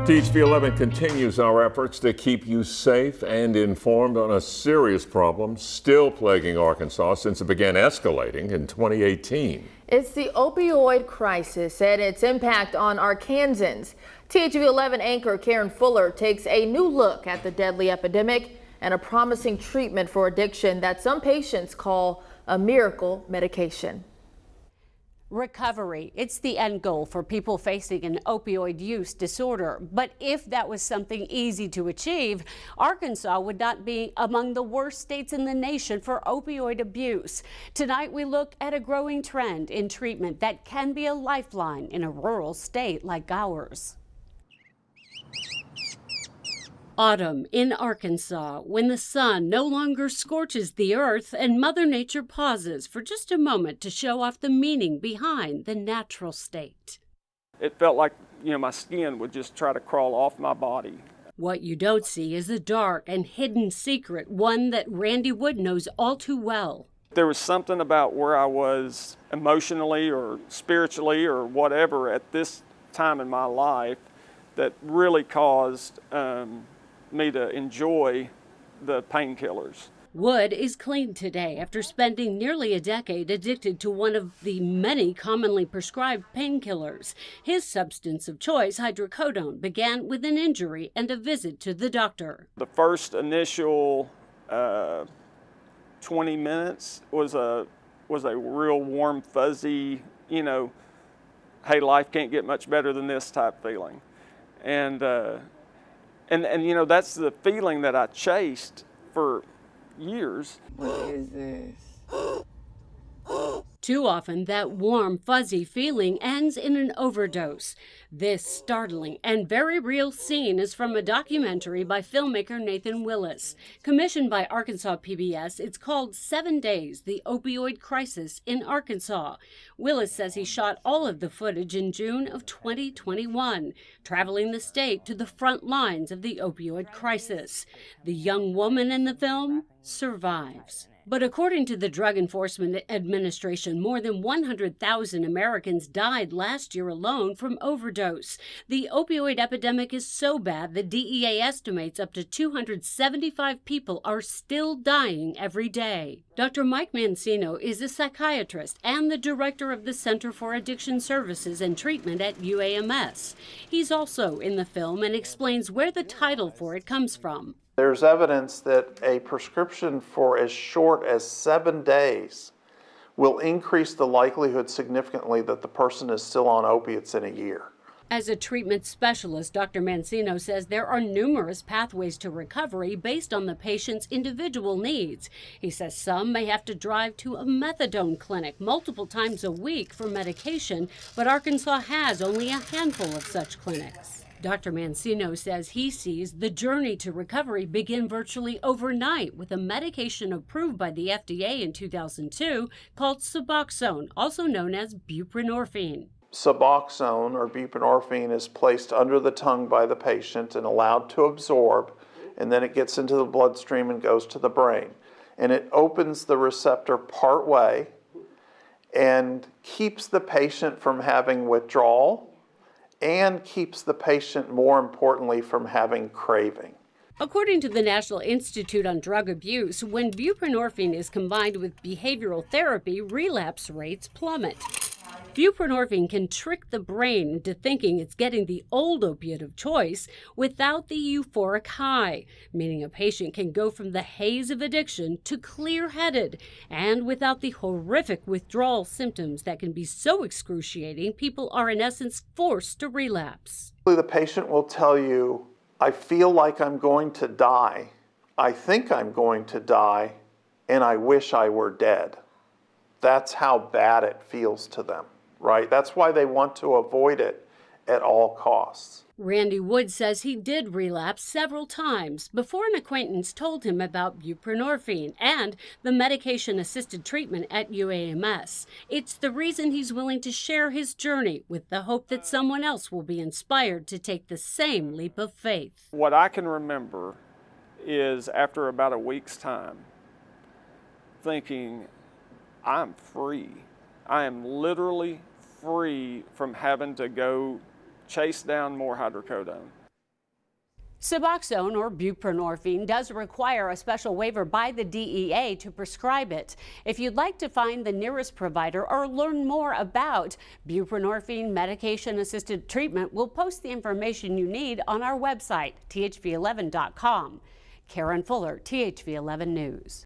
THV11 continues our efforts to keep you safe and informed on a serious problem still plaguing Arkansas since it began escalating in 2018. It's the opioid crisis and its impact on Arkansans. THV11 anchor Karen Fuller takes a new look at the deadly epidemic and a promising treatment for addiction that some patients call a miracle medication. Recovery, it's the end goal for people facing an opioid use disorder. But if that was something easy to achieve, Arkansas would not be among the worst states in the nation for opioid abuse. Tonight, we look at a growing trend in treatment that can be a lifeline in a rural state like ours. Autumn in Arkansas, when the sun no longer scorches the earth and Mother Nature pauses for just a moment to show off the meaning behind the natural state. It felt like, my skin would just try to crawl off my body. What you don't see is a dark and hidden secret, one that Randy Wood knows all too well. There was something about where I was emotionally or spiritually or whatever at this time in my life that really caused me to enjoy the painkillers. Wood is clean today after spending nearly a decade addicted to one of the many commonly prescribed painkillers. His substance of choice, hydrocodone, began with an injury and a visit to the doctor. The first initial 20 minutes was a real warm, fuzzy, hey, life can't get much better than this type feeling. And that's the feeling that I chased for years. What is this? Too often, that warm, fuzzy feeling ends in an overdose. This startling and very real scene is from a documentary by filmmaker Nathan Willis. Commissioned by Arkansas PBS, it's called 7 Days, The Opioid Crisis in Arkansas. Willis says he shot all of the footage in June of 2021, traveling the state to the front lines of the opioid crisis. The young woman in the film survives. But according to the Drug Enforcement Administration, more than 100,000 Americans died last year alone from overdose. The opioid epidemic is so bad the DEA estimates up to 275 people are still dying every day. Dr. Mike Mancino is a psychiatrist and the director of the Center for Addiction Services and Treatment at UAMS. He's also in the film and explains where the title for it comes from. There's evidence that a prescription for as short as 7 days will increase the likelihood significantly that the person is still on opiates in a year. As a treatment specialist, Dr. Mancino says there are numerous pathways to recovery based on the patient's individual needs. He says some may have to drive to a methadone clinic multiple times a week for medication, but Arkansas has only a handful of such clinics. Dr. Mancino says he sees the journey to recovery begin virtually overnight with a medication approved by the FDA in 2002 called Suboxone, also known as buprenorphine. Suboxone or buprenorphine is placed under the tongue by the patient and allowed to absorb, and then it gets into the bloodstream and goes to the brain. And it opens the receptor part way and keeps the patient from having withdrawal and keeps the patient, more importantly, from having craving. According to the National Institute on Drug Abuse, when buprenorphine is combined with behavioral therapy, relapse rates plummet. Buprenorphine can trick the brain into thinking it's getting the old opiate of choice without the euphoric high, meaning a patient can go from the haze of addiction to clear-headed and without the horrific withdrawal symptoms that can be so excruciating people are in essence forced to relapse. The patient will tell you, I feel like I'm going to die, I think I'm going to die, and I wish I were dead. That's how bad it feels to them. Right? That's why they want to avoid it at all costs. Randy Wood says he did relapse several times before an acquaintance told him about buprenorphine and the medication-assisted treatment at UAMS. It's the reason he's willing to share his journey with the hope that someone else will be inspired to take the same leap of faith. What I can remember is after about a week's time, thinking, I'm free. I am literally free from having to go chase down more hydrocodone. Suboxone, or buprenorphine, does require a special waiver by the DEA to prescribe it. If you'd like to find the nearest provider or learn more about buprenorphine medication-assisted treatment, we'll post the information you need on our website, thv11.com. Karen Fuller, THV11 News.